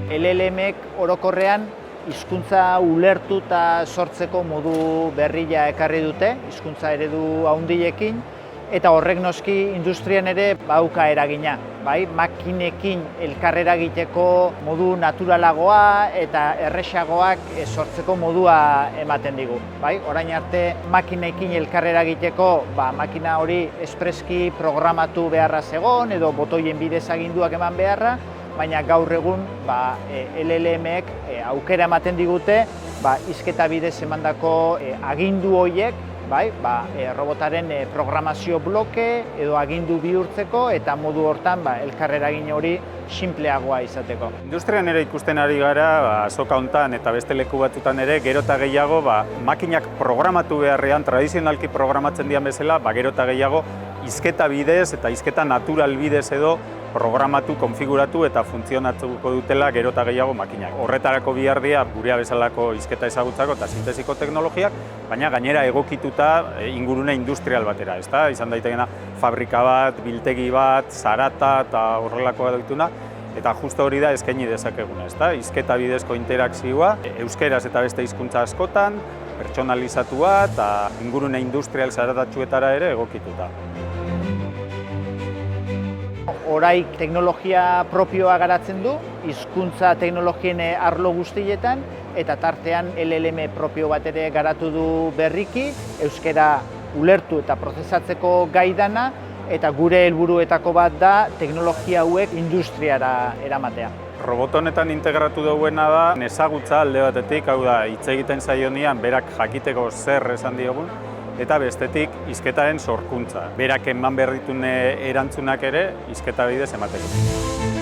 LLM-ek orokorrean hizkuntza ulertu eta sortzeko modu berria ekarri dute, hizkuntza eredu handiekin, eta horrek noski industrian ere bauka eragina, bai, makinekin elkarrera egiteko modu naturalagoa eta erresagoak sortzeko modua ematen digu, bai. Orain arte makinekin elkarrera egiteko, makina hori espreski programatu beharra zegon edo botoien bidez aginduak eman beharra, baina gaur egun LLM-ek aukera ematen digute hizketa bidez emandako agindu horiek, robotaren programazio bloke edo agindu bihurtzeko eta modu hortan elkarreragin hori sinpleagoa izateko. Industrian ere ikusten ari gara, azoka hontan eta beste leku batzutan ere, gero eta gehiago makinak programatu beharrean, tradizionalki programatzen dian bezala, gero eta gehiago hizketa bidez eta hizketa natural bidez edo programatu, konfiguratu eta funtzionatuko dutela gero eta gehiago makinak. Horretarako behar dira gurea bezalako hizketa ezagutzako eta sintesiko teknologiak, baina gainera egokituta ingurune industrial batera, ezta? Izan daitekena fabrika bat, biltegi bat, zarata eta horrelakoa dituna, eta justo hori da eskaini dezakeguna, ezta? Hizketa bidezko interakzioa, euskeraz eta beste hizkuntza askotan, pertsonalizatua eta ingurune industrial zaratatsuetara ere egokituta. Oraik teknologia propioa garatzen du, hizkuntza teknologien arlo guztietan, eta tartean LLM propio bat ere garatu du berriki, euskera ulertu eta prozesatzeko gai dana, eta gure helburuetako bat da teknologia hauek industriara eramatea. Robot honetan integratu duena da ezagutza alde batetik, hau da, hitz egiten zaionean berak jakiteko zer esan diogun, eta bestetik hizketaren sorkuntza. Berak eman behar dituen erantzunak ere hizketa bidez emateko.